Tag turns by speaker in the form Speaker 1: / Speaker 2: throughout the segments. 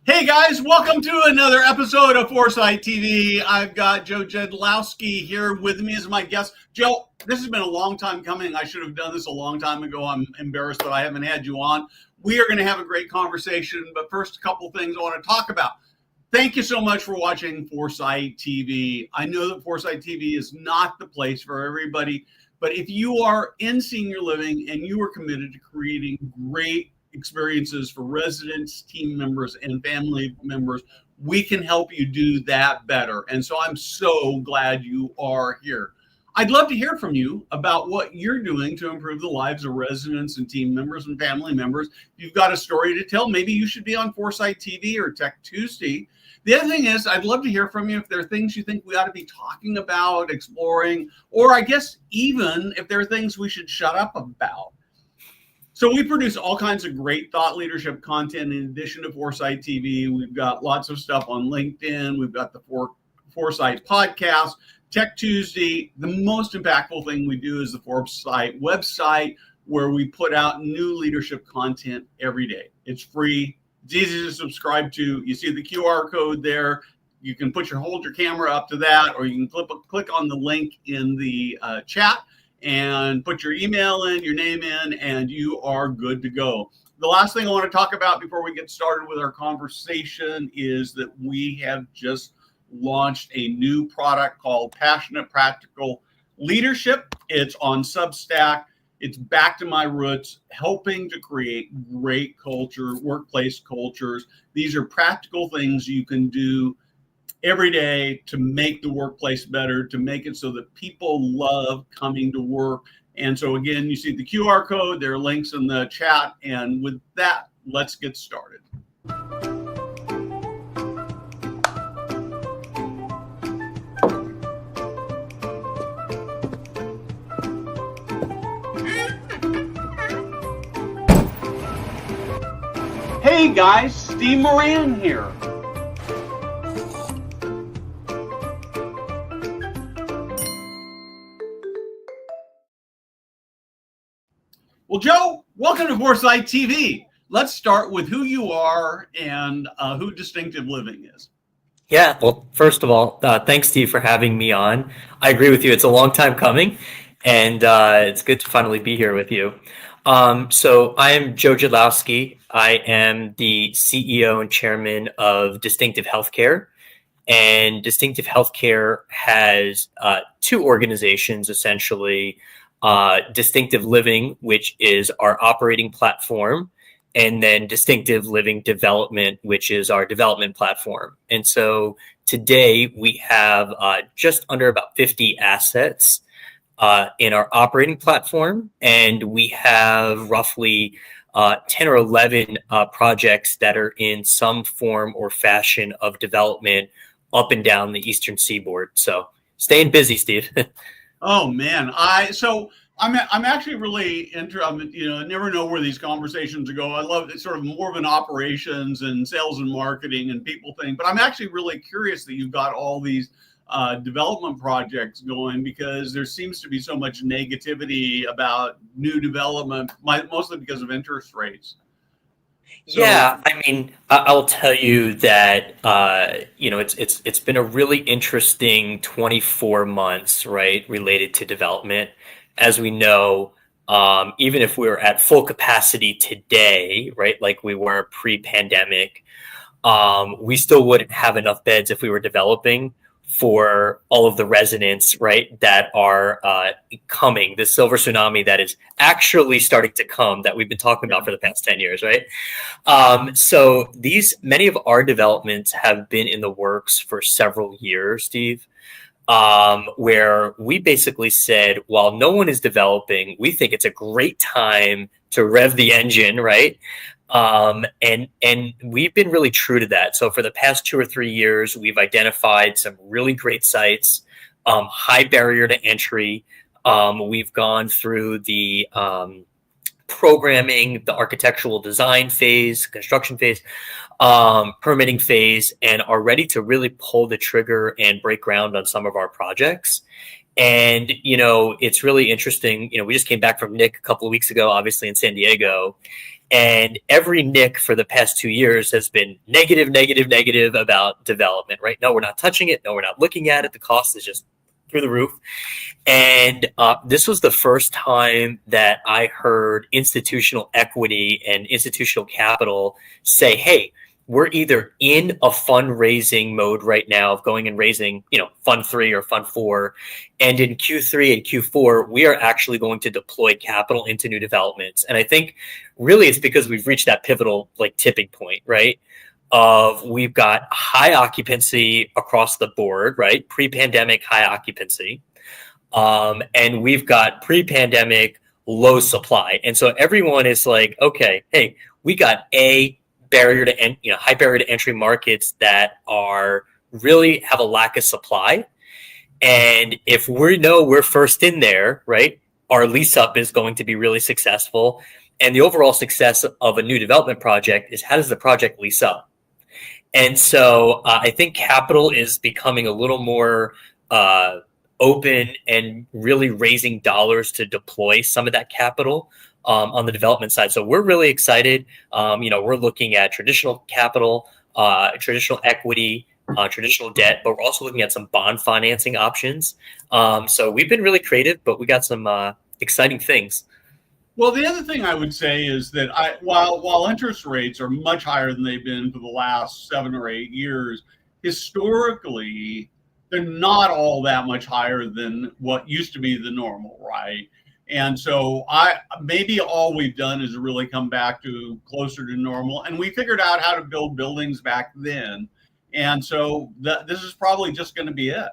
Speaker 1: Hey guys, welcome to another episode of Foresight TV. I've got Joe Jedlowski here with me as my guest. Joe, this has been a long time coming. I should have done this a long time ago. I'm embarrassed that I haven't had you on. We are going to have a great conversation, but first, a couple things I want to talk about. Thank you so much for watching Foresight TV. I know that Foresight TV is not the place for everybody, but if you are in senior living and you are committed to creating great experiences for residents, team members, and family members, we can help you do that better. And so I'm so glad you are here. I'd love to hear from you about what you're doing to improve the lives of residents and team members and family members. If you've got a story to tell, maybe you should be on Foresight TV or Tech Tuesday. The other thing is, I'd love to hear from you if there are things you think we ought to be talking about, exploring, or I guess even if there are things we should shut up about. So we produce all kinds of great thought leadership content in addition to Foresight TV. We've got lots of stuff on LinkedIn. We've got the Foresight podcast, Tech Tuesday. The most impactful thing we do is the Foresight website, where we put out new leadership content every day. It's free. It's easy to subscribe to. You see the QR code there. You can hold your camera up to that, or you can click on the link in the chat and put your email in, your name in, and you are good to go. The last thing I want to talk about before we get started with our conversation is that we have just launched a new product called Passionate Practical Leadership. It's on Substack. It's back to my roots, helping to create great culture, workplace cultures. These are practical things you can do every day to make the workplace better, to make it so that people love coming to work. And so again, you see the QR code, there are links in the chat. And with that, let's get started. Hey guys, Steve Moran here. Well, Joe, welcome to Foresight TV. Let's start with who you are and who Distinctive Living is.
Speaker 2: Yeah, well, first of all, thanks, Steve, for having me on. I agree with you. It's a long time coming, and it's good to finally be here with you. So I am Joe Jedlowski. I am the CEO and chairman of Distinctive Healthcare. And Distinctive Healthcare has two organizations, essentially. Distinctive Living, which is our operating platform, and then Distinctive Living Development, which is our development platform. And so today we have just under about 50 assets in our operating platform, and we have roughly 10 or 11 projects that are in some form or fashion of development up and down the Eastern Seaboard. So staying busy, Steve.
Speaker 1: Oh man, I'm actually really interested. I never know where these conversations go. I love it's sort of more of an operations and sales and marketing and people thing. But I'm actually really curious that you've got all these development projects going, because there seems to be so much negativity about new development, mostly because of interest rates.
Speaker 2: Yeah, I mean, I'll tell you that it's been a really interesting 24 months, right, related to development. As we know, even if we were at full capacity today, right, like we were pre-pandemic, we still wouldn't have enough beds if we were developing for all of the residents, right, that are coming, the silver tsunami that is actually starting to come, that we've been talking about for the past 10 years, right? So many of our developments have been in the works for several years, Steve, where we basically said, while no one is developing, we think it's a great time to rev the engine, right? And we've been really true to that. So for the past 2 or 3 years, we've identified some really great sites, high barrier to entry. We've gone through the programming, the architectural design phase, construction phase, permitting phase, and are ready to really pull the trigger and break ground on some of our projects. And, it's really interesting. We just came back from NIC a couple of weeks ago, obviously in San Diego. And every Nick for the past 2 years has been negative, negative, negative about development, right? No, we're not touching it. No, we're not looking at it. The cost is just through the roof. And this was the first time that I heard institutional equity and institutional capital say, hey, we're either in a fundraising mode right now of going and raising, fund 3 or fund 4. And in Q3 and Q4, we are actually going to deploy capital into new developments. And I think really it's because we've reached that pivotal tipping point, right? We've got high occupancy across the board, right? Pre-pandemic high occupancy. And we've got pre-pandemic low supply. And so everyone is like, okay, hey, we got high barrier to entry markets that are really have a lack of supply. And if we know we're first in there, right, our lease up is going to be really successful. And the overall success of a new development project is how does the project lease up? And so I think capital is becoming a little more open and really raising dollars to deploy some of that capital on the development side. So we're really excited. We're looking at traditional capital, traditional equity, traditional debt, but we're also looking at some bond financing options. So we've been really creative, but we got some exciting things.
Speaker 1: Well, the other thing I would say is that while interest rates are much higher than they've been for the last 7 or 8 years, historically, they're not all that much higher than what used to be the normal, right? And so maybe all we've done is really come back to closer to normal. And we figured out how to build buildings back then. And so this is probably just going to be it.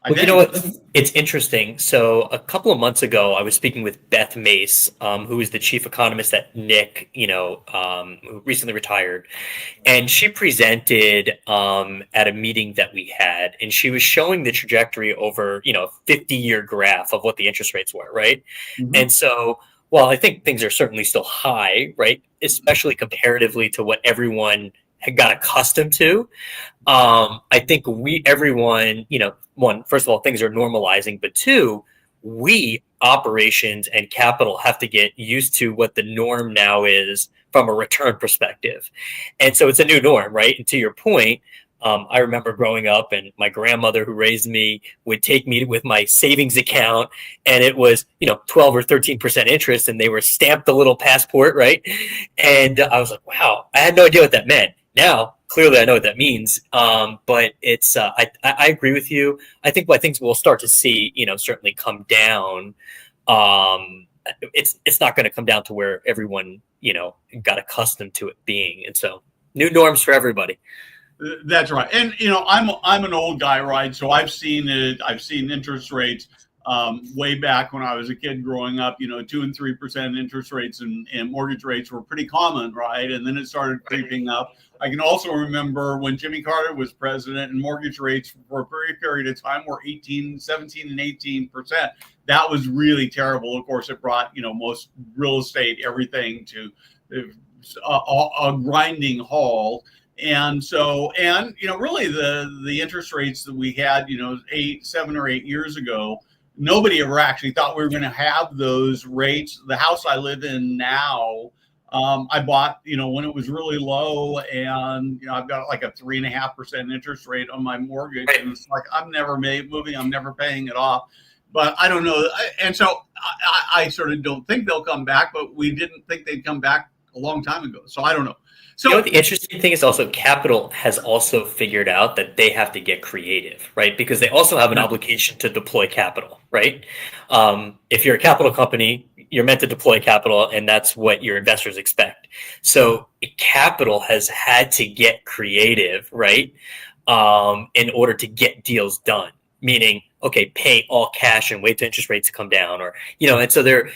Speaker 2: Well, you know what? It's interesting. So a couple of months ago, I was speaking with Beth Mace, who is the chief economist at NIC, who recently retired. And she presented at a meeting that we had, and she was showing the trajectory over, a 50-year graph of what the interest rates were, right? Mm-hmm. And so, while I think things are certainly still high, right, especially comparatively to what everyone had got accustomed to, I think everyone, one, first of all, things are normalizing, but two, we operations and capital have to get used to what the norm now is from a return perspective. And so it's a new norm, right? And to your point, I remember growing up and my grandmother who raised me would take me with my savings account and it was, 12 or 13% interest and they were stamped a little passport, right? And I was like, wow, I had no idea what that meant. Now, clearly, I know what that means, but it's. I agree with you. I think what things we'll start to see, certainly come down. It's not going to come down to where everyone, got accustomed to it being, and so new norms for everybody.
Speaker 1: That's right, and I'm an old guy, right? So I've seen it. I've seen interest rates way back when I was a kid growing up. 2 and 3% interest rates and mortgage rates were pretty common, right? And then it started creeping up. I can also remember when Jimmy Carter was president and mortgage rates for a brief period of time were 17 and 18%. That was really terrible. Of course, it brought, most real estate, everything to a grinding halt. And so, really the interest rates that we had, 7 or 8 years ago, nobody ever actually thought we were going to have those rates. The house I live in now, I bought, when it was really low, and I've got like a 3.5% interest rate on my mortgage, and it's like I'm never moving, I'm never paying it off. But I don't know, and so I sort of don't think they'll come back. But we didn't think they'd come back a long time ago, so I don't know. So
Speaker 2: the interesting thing is also capital has also figured out that they have to get creative, right? Because they also have an obligation to deploy capital, right? If you're a capital company, you're meant to deploy capital, and that's what your investors expect. So capital has had to get creative, right? In order to get deals done, meaning, okay, pay all cash and wait for interest rates to come down, or, and so they're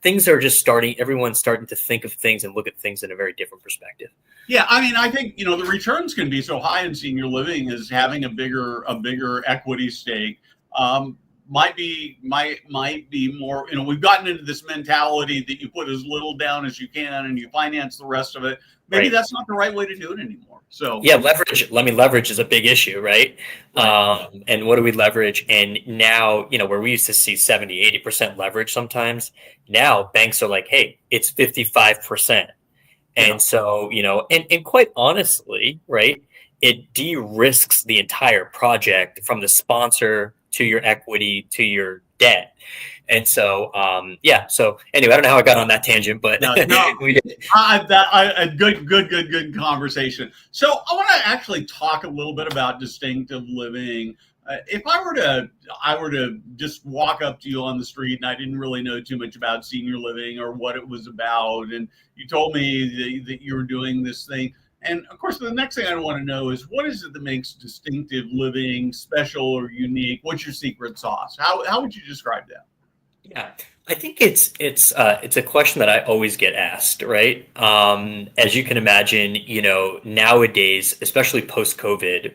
Speaker 2: things are just everyone's starting to think of things and look at things in a very different perspective.
Speaker 1: Yeah. I mean, I think, the returns can be so high in senior living as having a bigger equity stake. might be more, we've gotten into this mentality that you put as little down as you can and you finance the rest of it. Maybe
Speaker 2: Right.
Speaker 1: that's not the right way to do it anymore. So
Speaker 2: yeah, leverage. Leverage is a big issue, right? And what do we leverage? And now, where we used to see 70, 80% leverage sometimes, now banks are like, hey, it's 55%.
Speaker 1: Yeah.
Speaker 2: And so, and quite honestly, right, it de-risks the entire project from the sponsor to your equity to your debt. And so, So anyway, I don't know how I got on that tangent, but
Speaker 1: no,
Speaker 2: we did.
Speaker 1: a good conversation. So I want to actually talk a little bit about distinctive living. If I were to just walk up to you on the street and I didn't really know too much about senior living or what it was about, and you told me that you were doing this thing, and of course the next thing I want to know is what is it that makes distinctive living special or unique? What's your secret sauce? How would you describe that?
Speaker 2: Yeah, I think it's a question that I always get asked, right? As you can imagine, nowadays, especially post COVID,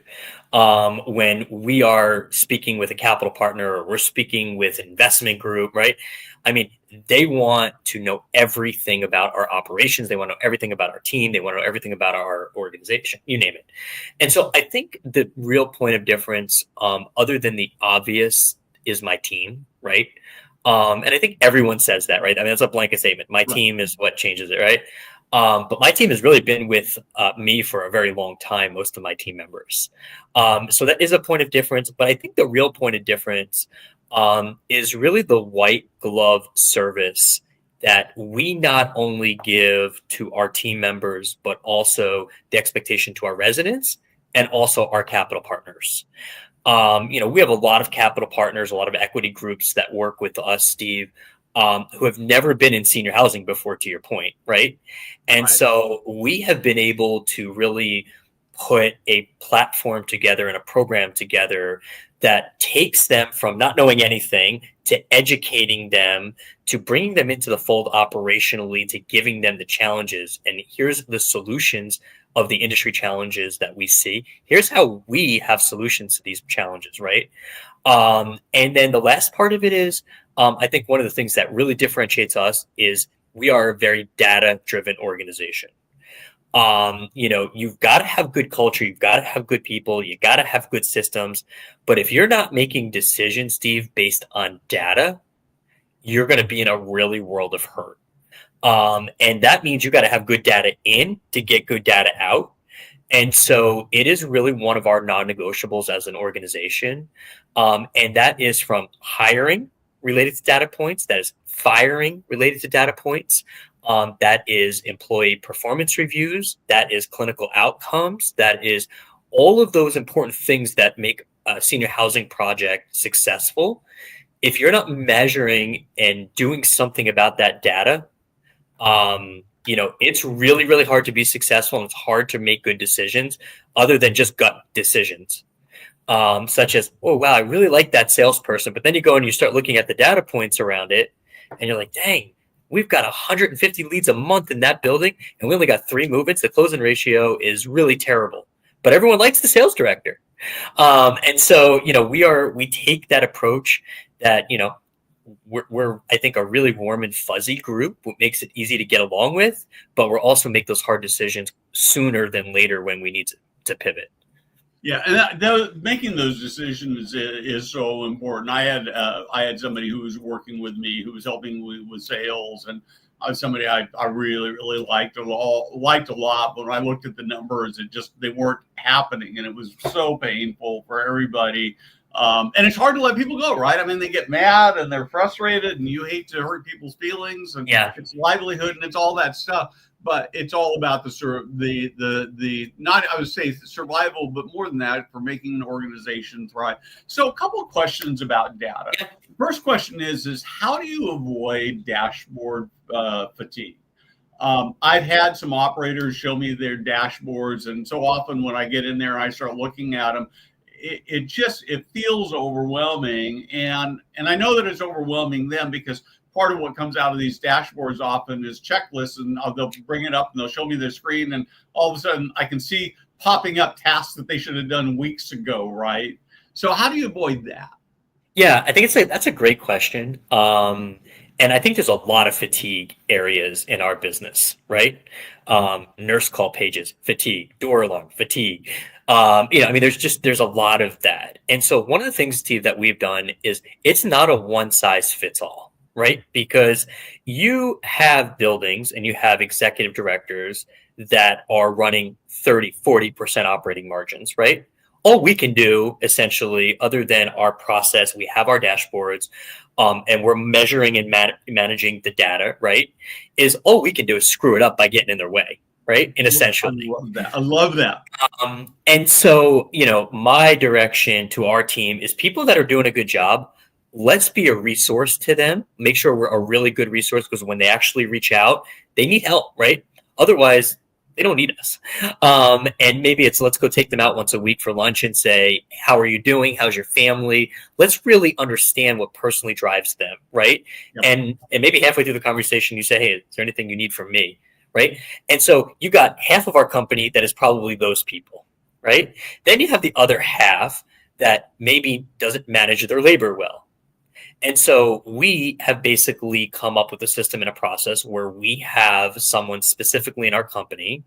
Speaker 2: when we are speaking with a capital partner or we're speaking with an investment group, right? I mean, they want to know everything about our operations. They want to know everything about our team. They want to know everything about our organization, you name it. And so I think the real point of difference, other than the obvious, is my team, right? And I think everyone says that, right? I mean, that's a blanket statement. My team is what changes it, right? But my team has really been with me for a very long time, most of my team members. So that is a point of difference. But I think the real point of difference is really the white glove service that we not only give to our team members, but also the expectation to our residents and also our capital partners. We have a lot of capital partners, a lot of equity groups that work with us, Steve, who have never been in senior housing before, to your point, right? And so we have been able to really put a platform together and a program together that takes them from not knowing anything to educating them to bringing them into the fold operationally to giving them the challenges. And here's the solutions of the industry challenges that we see. Here's how we have solutions to these challenges, right? And then the last part of it is, I think one of the things that really differentiates us is we are a very data-driven organization. You've got to have good culture, you've got to have good people, you got to have good systems. But if you're not making decisions, Steve, based on data, you're going to be in a really world of hurt. And that means you got to have good data in to get good data out. And so it is really one of our non-negotiables as an organization. And that is from hiring related to data points, that is firing related to data points, that is employee performance reviews, that is clinical outcomes, that is all of those important things that make a senior housing project successful. If you're not measuring and doing something about that data, it's really, really hard to be successful, and it's hard to make good decisions other than just gut decisions. Such as, oh, wow, I really like that salesperson. But then you go and you start looking at the data points around it, and you're like, dang, we've got 150 leads a month in that building, and we only got 3 move-ins. The closing ratio is really terrible. But everyone likes the sales director. And so, we take that approach that, we're I think a really warm and fuzzy group, what makes it easy to get along with, but we're also make those hard decisions sooner than later when we need to pivot.
Speaker 1: Yeah, and making those decisions is so important. I had somebody who was working with me who was helping with sales, and somebody I really, really liked a lot. But when I looked at the numbers, they weren't happening, and it was so painful for everybody. And it's hard to let people go, right? I mean, they get mad and they're frustrated, and you hate to hurt people's feelings, and it's livelihood and it's all that stuff. But it's all about not, I would say, survival, but more than that, for making an organization thrive. So a couple of questions about data. First question is how do you avoid dashboard fatigue? I've had some operators show me their dashboards, and so often when I get in there and I start looking at them, it feels overwhelming, and I know that it's overwhelming them because part of what comes out of these dashboards often is checklists, and they'll bring it up and they'll show me their screen, and all of a sudden I can see popping up tasks that they should have done weeks ago, right? So how do you avoid that?
Speaker 2: Yeah, I think that's a great question. And I think there's a lot of fatigue areas in our business, right? Nurse call pages, fatigue, door alarm, fatigue. I mean, there's a lot of that. And so one of the things, Steve, that we've done is it's not a one size fits all, right? Because you have buildings and you have executive directors that are running 30, 40% operating margins, right? All we can do essentially, other than our process, we have our dashboards, and we're measuring and managing the data, right? Is all we can do is screw it up by getting in their way, right? And essentially,
Speaker 1: I love that. I love that.
Speaker 2: And so, my direction to our team is people that are doing a good job. Let's be a resource to them. Make sure we're a really good resource, because when they actually reach out, they need help, right? Otherwise, they don't need us. And maybe it's let's go take them out once a week for lunch and say, how are you doing? How's your family? Let's really understand what personally drives them, right?
Speaker 1: Yep.
Speaker 2: And maybe halfway through the conversation, you say, hey, is there anything you need from me? Right. And so you got half of our company that is probably those people, right? Then you have the other half that maybe doesn't manage their labor well. And so we have basically come up with a system and a process where we have someone specifically in our company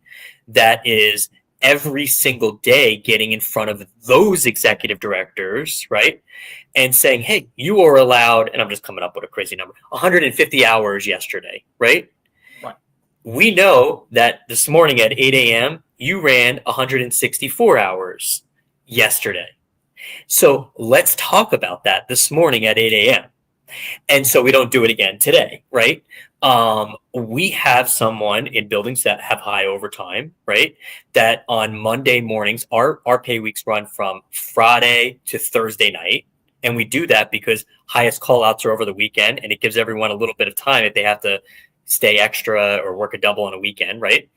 Speaker 2: that is every single day getting in front of those executive directors, right? And saying, hey, you are allowed, and I'm just coming up with a crazy number, 150 hours yesterday, right? We know that this morning at 8 a.m., you ran 164 hours yesterday. So let's talk about that this morning at 8 a.m. And so we don't do it again today, right? We have someone in buildings that have high overtime, right? That on Monday mornings, our pay weeks run from Friday to Thursday night. And we do that because highest call outs are over the weekend, and it gives everyone a little bit of time if they have to stay extra or work a double on a weekend, right?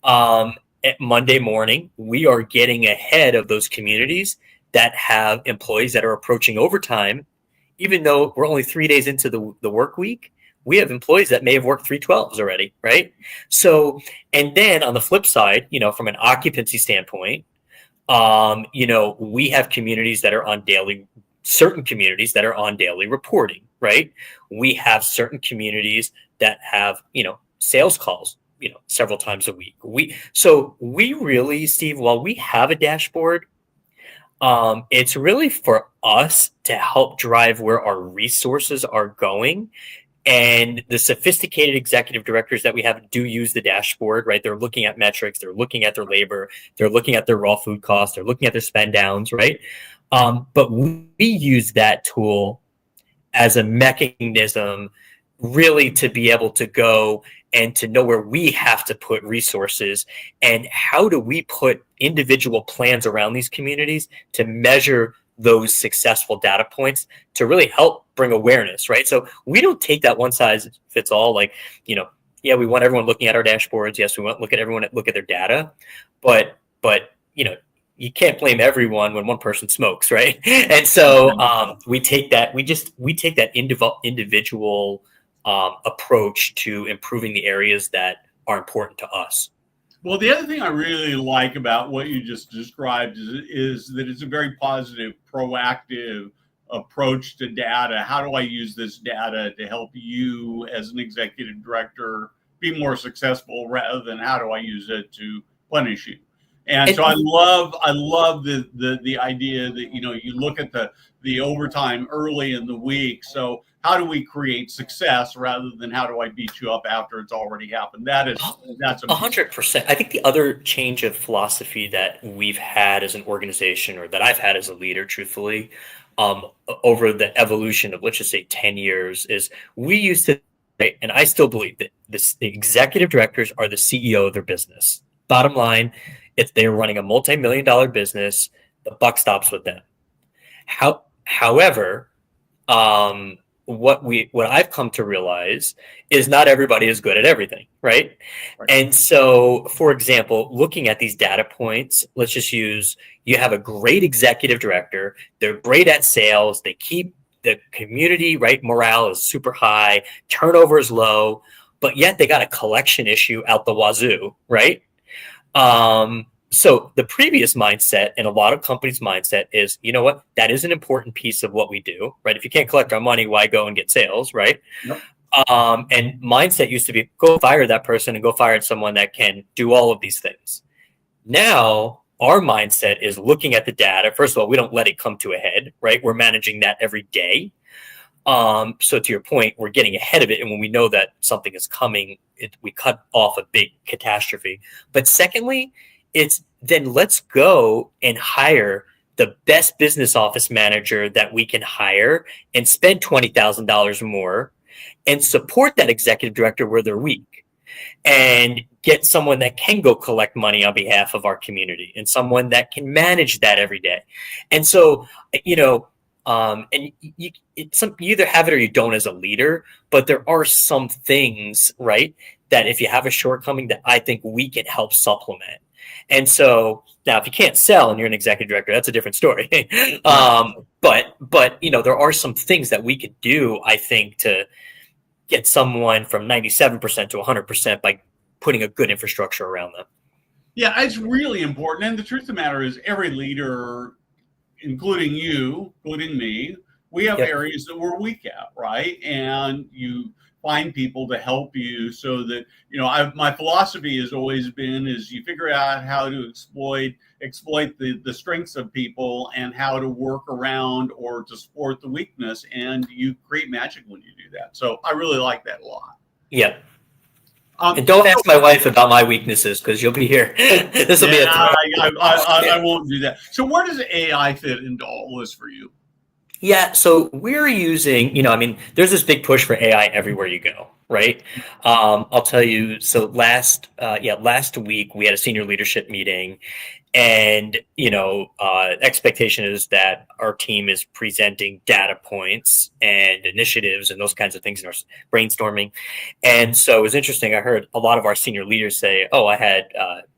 Speaker 2: At Monday morning, we are getting ahead of those communities that have employees that are approaching overtime. Even though we're only 3 days into the work week, we have employees that may have worked 312s already, right? So, and then on the flip side, from an occupancy standpoint, we have communities that are on certain communities that are on daily reporting, right? We have certain communities that have, sales calls, several times a week. So we really, Steve, while we have a dashboard, it's really for us to help drive where our resources are going. And the sophisticated executive directors that we have do use the dashboard, right? They're looking at metrics, they're looking at their labor, they're looking at their raw food costs, they're looking at their spend downs, right? But we use that tool as a mechanism really to be able to go and to know where we have to put resources and how do we put individual plans around these communities to measure those successful data points to really help bring awareness, right? So we don't take that one size fits all, like, yeah, we want everyone looking at our dashboards. Yes, we want look at everyone look at their data, but you can't blame everyone when one person smokes, right? And so we take that individual approach to improving the areas that are important to us.
Speaker 1: Well, the other thing I really like about what you just described is that it's a very positive, proactive approach to data. How do I use this data to help you as an executive director be more successful, rather than how do I use it to punish you? And so I love the idea that you look at the overtime early in the week. So how do we create success rather than how do I beat you up after it's already happened? That's
Speaker 2: 100%. I think the other change of philosophy that we've had as an organization, or that I've had as a leader, truthfully, over the evolution of, let's just say, 10 years, is we used to, and I still believe that the executive directors are the CEO of their business. Bottom line, if they're running a multi-million-dollar business, the buck stops with them. However, what I've come to realize is not everybody is good at everything, right? And so, for example, looking at these data points, let's just use, you have a great executive director, they're great at sales, they keep the community, right? Morale is super high, turnover is low, but yet they got a collection issue out the wazoo, right? So the previous mindset and a lot of companies' mindset is, you know what, that is an important piece of what we do, right? If you can't collect our money, why go and get sales, right?
Speaker 1: Yep.
Speaker 2: And mindset used to be go fire that person and go fire someone that can do all of these things. Now, our mindset is looking at the data. First of all, we don't let it come to a head, right? We're managing that every day. So to your point, we're getting ahead of it. And when we know that something is coming, we cut off a big catastrophe. But secondly, it's then let's go and hire the best business office manager that we can hire and spend $20,000 more and support that executive director where they're weak and get someone that can go collect money on behalf of our community and someone that can manage that every day. And so, and you either have it or you don't as a leader, but there are some things, right, that if you have a shortcoming that I think we can help supplement. And so now if you can't sell and you're an executive director, that's a different story. But there are some things that we could do, I think, to get someone from 97% to 100% by putting a good infrastructure around them.
Speaker 1: Yeah, it's really important. And the truth of the matter is every leader, including you, including me, we have areas that we're weak at, right? And you find people to help you so that, my philosophy has always been is you figure out how to exploit the strengths of people and how to work around or to support the weakness, and you create magic when you do that. So I really like that a lot.
Speaker 2: Yeah. And don't ask my wife about my weaknesses because you'll be here. This will be
Speaker 1: I won't do that. So where does AI fit into all this for you?
Speaker 2: Yeah, so we're using, there's this big push for AI everywhere you go, right? I'll tell you. So last week we had a senior leadership meeting, and expectation is that our team is presenting data points and initiatives and those kinds of things in our brainstorming. And so it was interesting. I heard a lot of our senior leaders say, "Oh, I had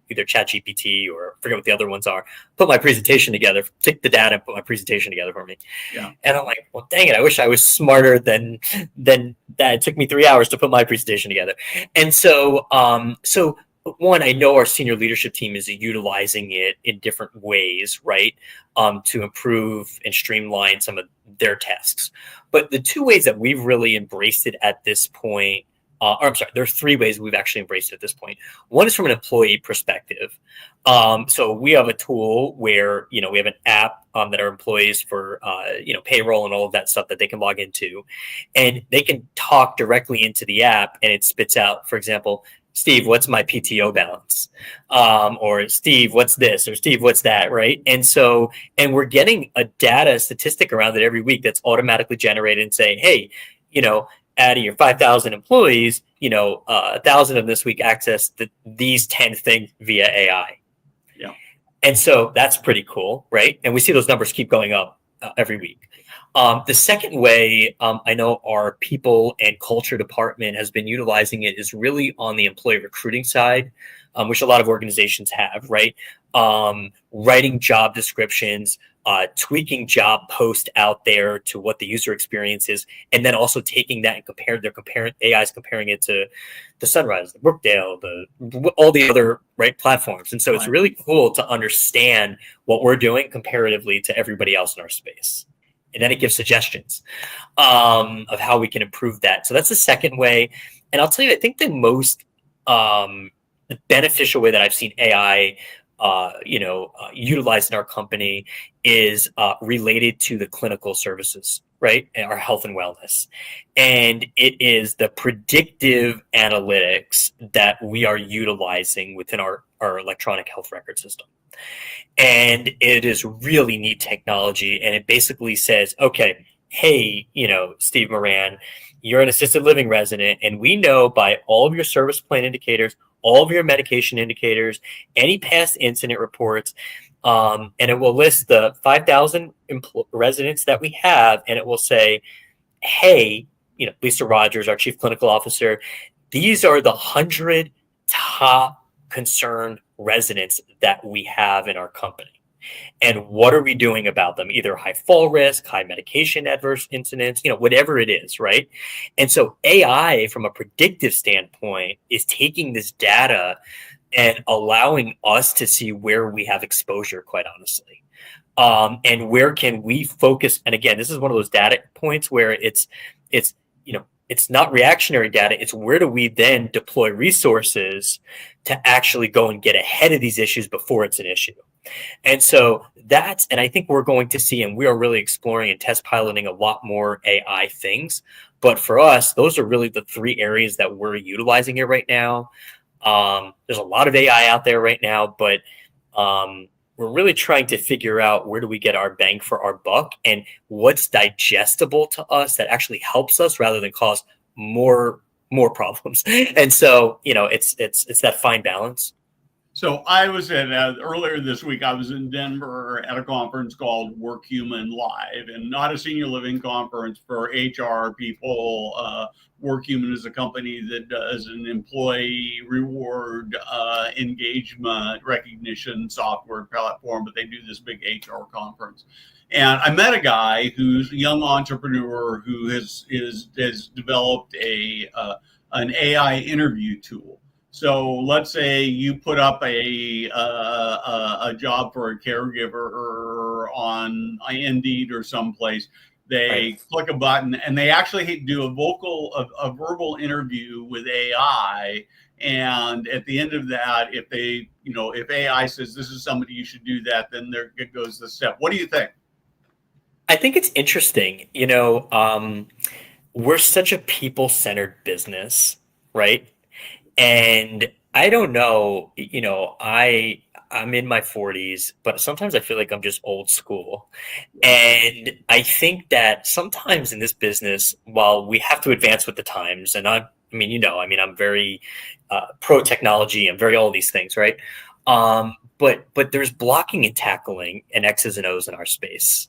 Speaker 2: either ChatGPT or I forget what the other ones are, put my presentation together, take the data and put my presentation together for me."
Speaker 1: Yeah.
Speaker 2: And I'm like, well, dang it, I wish I was smarter than that. It took me 3 hours to put my presentation together. And so, one, I know our senior leadership team is utilizing it in different ways, right, to improve and streamline some of their tasks. But the two ways that we've really embraced it at this point, there are three ways we've actually embraced it at this point. One is from an employee perspective. So we have a tool where, we have an app that our employees for, payroll and all of that stuff that they can log into, and they can talk directly into the app and it spits out, for example, Steve, what's my PTO balance? Or Steve, what's this? Or Steve, what's that? Right. And we're getting a data statistic around it every week that's automatically generated and saying, hey, out of your 5,000 employees, 1,000 of this week access these 10 things via AI.
Speaker 1: Yeah.
Speaker 2: And so that's pretty cool. Right. And we see those numbers keep going up every week. The second way I know our people and culture department has been utilizing it is really on the employee recruiting side, which a lot of organizations have, right? Writing job descriptions, tweaking job post out there to what the user experience is, and then also taking that and AI's comparing it to the Sunrise, the Brookdale, all the other platforms. And so it's really cool to understand what we're doing comparatively to everybody else in our space. And then it gives suggestions of how we can improve that. So that's the second way. And I'll tell you, I think the most beneficial way that I've seen AI, utilized in our company is related to the clinical services, right? And our health and wellness. And it is the predictive analytics that we are utilizing within our electronic health record system. And it is really neat technology. And it basically says, okay, hey, Steve Moran, you're an assisted living resident, and we know by all of your service plan indicators, all of your medication indicators, any past incident reports, and it will list the 5,000 residents that we have, and it will say, hey, Lisa Rogers, our chief clinical officer, these are the 100 top concerned residents that we have in our company. And what are we doing about them? Either high fall risk, high medication adverse incidents, whatever it is, right? And so AI, from a predictive standpoint, is taking this data and allowing us to see where we have exposure, quite honestly. And where can we focus? And again, this is one of those data points where it's it's not reactionary data. It's where do we then deploy resources to actually go and get ahead of these issues before it's an issue. And so and I think we're going to see, and we are really exploring and test piloting a lot more AI things. But for us, those are really the three areas that we're utilizing it right now. There's a lot of AI out there right now, but we're really trying to figure out where do we get our bang for our buck and what's digestible to us that actually helps us rather than cause more problems. And so, it's that fine balance.
Speaker 1: So I was earlier this week, I was in Denver at a conference called Work Human Live, and not a senior living conference for HR people. Work Human is a company that does an employee reward engagement recognition software platform, but they do this big HR conference. And I met a guy who's a young entrepreneur who has developed an AI interview tool. So let's say you put up a job for a caregiver on Indeed or someplace. They click a button and they actually do a verbal interview with AI. And at the end of that, if AI says this is somebody you should do that, then it goes the step. What do you think?
Speaker 2: I think it's interesting. We're such a people-centered business, right? And I don't know, I'm in my 40s, but sometimes I feel like I'm just old school. And I think that sometimes in this business, while we have to advance with the times, and I'm very pro technology, I'm very all these things, right? But there's blocking and tackling and X's and O's in our space.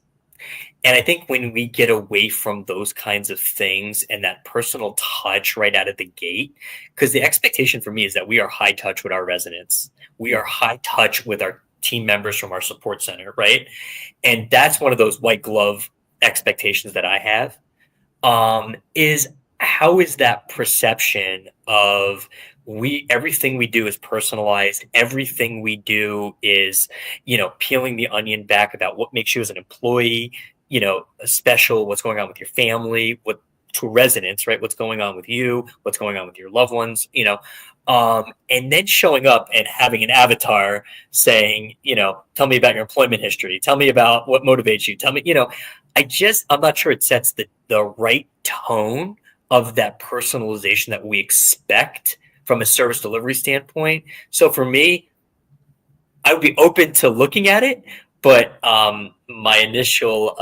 Speaker 2: And I think when we get away from those kinds of things and that personal touch right out of the gate, because the expectation for me is that we are high touch with our residents. We are high touch with our team members from our support center, right? And that's one of those white glove expectations that I have, is how is that perception of everything we do is personalized. Everything we do is, peeling the onion back about what makes you as an employee, special, what's going on with your family, to residents, right? What's going on with you, what's going on with your loved ones, and then showing up and having an avatar saying, tell me about your employment history. Tell me about what motivates you. Tell me, I'm not sure it sets the right tone of that personalization that we expect from a service delivery standpoint. So for me, I would be open to looking at it, but my initial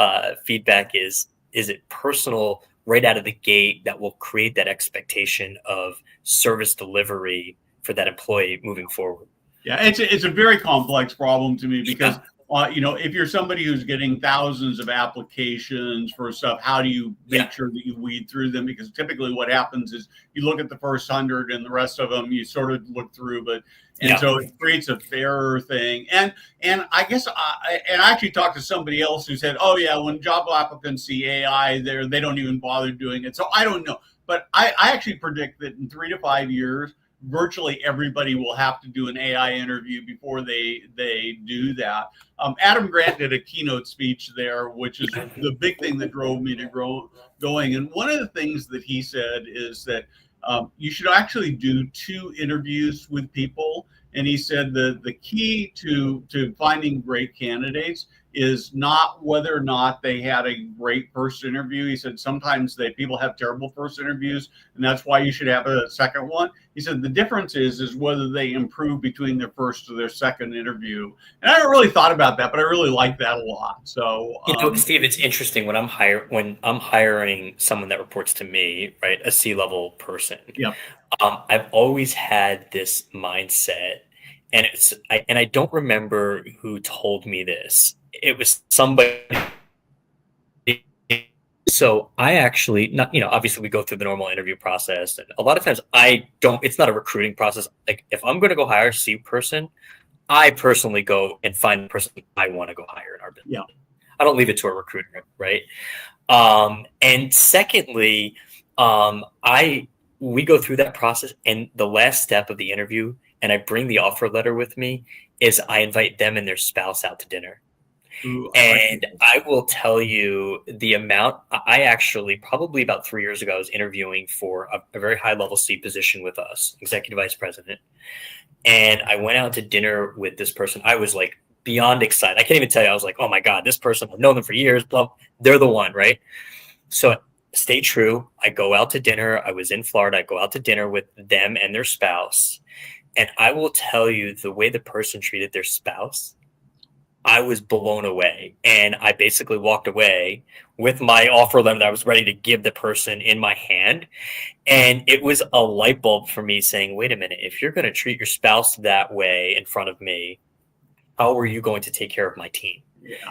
Speaker 2: feedback is it personal right out of the gate that will create that expectation of service delivery for that employee moving forward?
Speaker 1: Yeah, it's a very complex problem to me because if you're somebody who's getting thousands of applications for stuff, how do you make sure that you weed through them? Because typically what happens is you look at the first 100 and the rest of them you sort of look through, so it creates a fairer thing. And I guess I actually talked to somebody else who said, oh yeah, when job applicants see AI, they don't even bother doing it. So I don't know, but I actually predict that in 3 to 5 years, virtually everybody will have to do an AI interview before they do that. Adam Grant did a keynote speech there, which is the big thing that drove me to going. And one of the things that he said is that you should actually do 2 interviews with people. And he said the key to finding great candidates is not whether or not they had a great first interview. He said sometimes people have terrible first interviews, and that's why you should have a second one. He said the difference is whether they improve between their first to their second interview. And I haven't really thought about that, but I really like that a lot. So
Speaker 2: Steve, it's interesting when I'm hiring someone that reports to me, right, a C-level person.
Speaker 1: Yeah.
Speaker 2: I've always had this mindset, and I don't remember who told me this. It was somebody. So I actually, obviously we go through the normal interview process, and a lot of times it's not a recruiting process. Like if I'm going to go hire a C person, I personally go and find the person I want to go hire in our business.
Speaker 1: Yeah.
Speaker 2: I don't leave it to a recruiter, right? And secondly, we go through that process, and the last step of the interview, and I bring the offer letter with me is I invite them and their spouse out to dinner.
Speaker 1: Ooh,
Speaker 2: And I will tell you the amount. I actually, probably about 3 years ago, I was interviewing for a very high level C position with us, executive vice president. And I went out to dinner with this person. I was like beyond excited. I can't even tell you. I was like, oh my God, this person, I've known them for years. Blah, they're the one, right? So stay true. I go out to dinner. I was in Florida. I go out to dinner with them and their spouse. And I will tell you the way the person treated their spouse, I was blown away. And I basically walked away with my offer letter that I was ready to give the person in my hand. And it was a light bulb for me saying, wait a minute, if you're going to treat your spouse that way in front of me, how are you going to take care of my team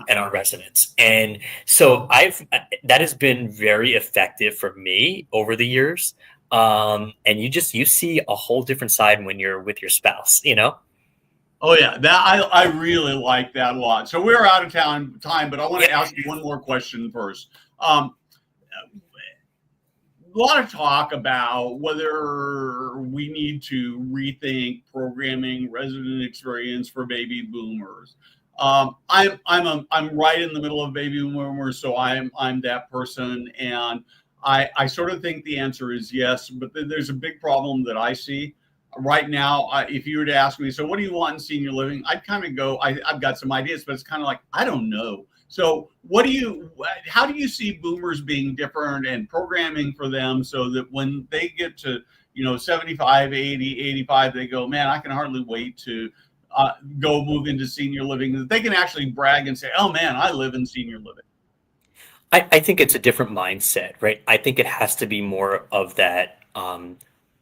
Speaker 2: and our residents? And so that has been very effective for me over the years. And you see a whole different side when you're with your spouse, you know?
Speaker 1: Oh yeah, that I really like that a lot. So we're out of time, but I want to ask you one more question first. A lot of talk about whether we need to rethink programming resident experience for baby boomers. I'm right in the middle of baby boomers, so I'm that person, and I sort of think the answer is yes. But there's a big problem that I see right now. If you were to ask me, so what do you want in senior living? I'd kind of go, I've got some ideas, but it's kind of like, I don't know. So how do you see boomers being different and programming for them so that when they get to, 75, 80, 85, they go, man, I can hardly wait to go move into senior living, that they can actually brag and say, oh man, I live in senior living.
Speaker 2: I think it's a different mindset, right? I think it has to be more of that,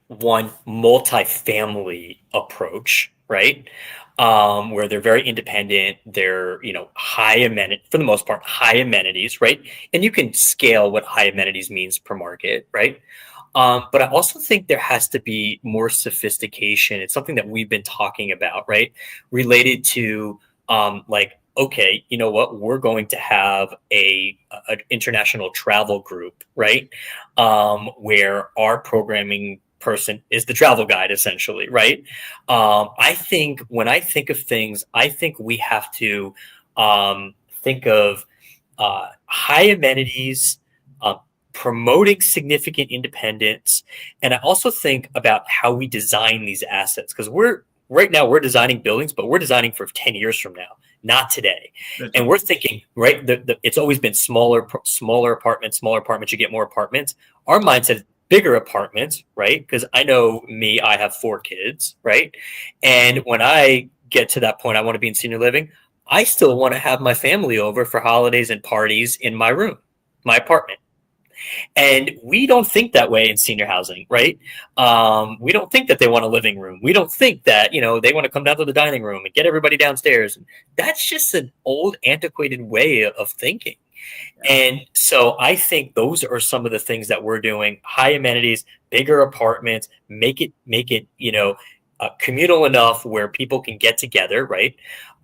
Speaker 2: one multifamily approach, right? Where they're very independent, they're, high amenity, for the most part, high amenities, right? And you can scale what high amenities means per market, right? But I also think there has to be more sophistication. It's something that we've been talking about, right? Related to, okay, you know what? We're going to have an international travel group, right? Where our programming person is the travel guide, essentially, right? I think when I think of things, I think we have to think of high amenities, promoting significant independence, and I also think about how we design these assets, because right now we're designing buildings, but we're designing for 10 years from now, not today. And we're thinking, right, it's always been smaller apartments, you get more apartments. Our mindset is bigger apartments, right? Because I know me, I have 4 kids, right? And when I get to that point, I want to be in senior living. I still want to have my family over for holidays and parties in my room, my apartment. And we don't think that way in senior housing, right? We don't think that they want a living room. We don't think that, they want to come down to the dining room and get everybody downstairs. That's just an old, antiquated way of thinking. And so I think those are some of the things that we're doing: high amenities, bigger apartments, make it, communal enough where people can get together, right?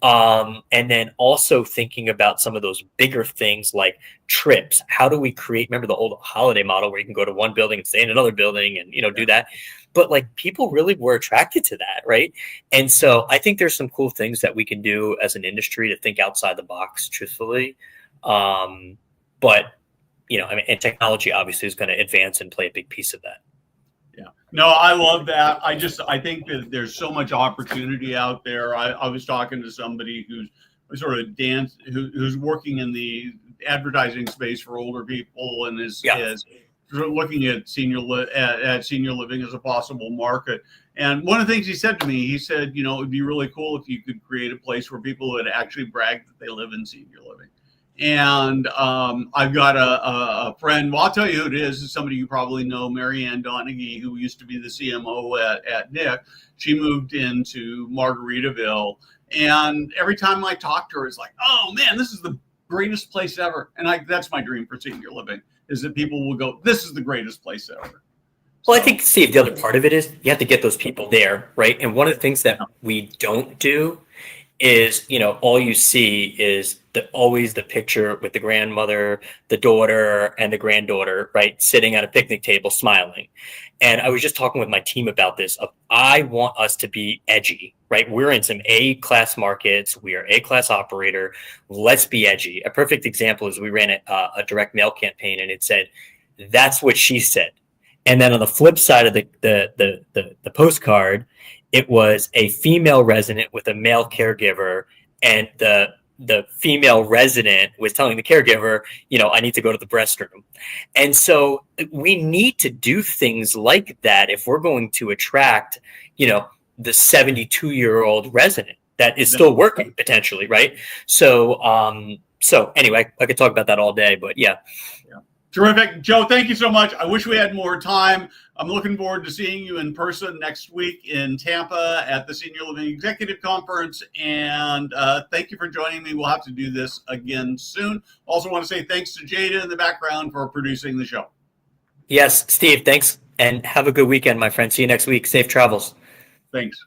Speaker 2: And then also thinking about some of those bigger things like trips. How do we remember the old holiday model where you can go to one building and stay in another building and, do that. But people really were attracted to that, right? And so I think there's some cool things that we can do as an industry to think outside the box, truthfully. But, and technology obviously is going to advance and play a big piece of that.
Speaker 1: Yeah. No, I love that. I think that there's so much opportunity out there. I was talking to somebody who's who's working in the advertising space for older people and is looking at senior living as a possible market. And one of the things he said to me, he said, it would be really cool if you could create a place where people would actually brag that they live in senior living. And I've got a friend, well, I'll tell you who it is. It's somebody you probably know, Marianne Donaghy, who used to be the CMO at Nick. She moved into Margaritaville. And every time I talk to her, it's like, oh, man, this is the greatest place ever. And that's my dream for senior living, is that people will go, this is the greatest place ever.
Speaker 2: Well, I think, Steve, the other part of it is you have to get those people there, right? And one of the things that we don't do is, all you see is always the picture with the grandmother, the daughter, and the granddaughter, right, sitting at a picnic table smiling. And I was just talking with my team about this. I want us to be edgy, right? We're in some A-class markets. We are A-class operator. Let's be edgy. A perfect example is we ran a direct mail campaign, and it said, "That's what she said." And then on the flip side of the postcard, it was a female resident with a male caregiver, and the female resident was telling the caregiver, I need to go to the restroom. And so we need to do things like that if we're going to attract, the 72-year-old resident that is still working potentially, right? So anyway, I could talk about that all day, but yeah.
Speaker 1: Terrific. Joe, thank you so much. I wish we had more time. I'm looking forward to seeing you in person next week in Tampa at the Senior Living Executive Conference. And thank you for joining me. We'll have to do this again soon. Also want to say thanks to Jada in the background for producing the show.
Speaker 2: Yes, Steve, thanks. And have a good weekend, my friend. See you next week. Safe travels.
Speaker 1: Thanks.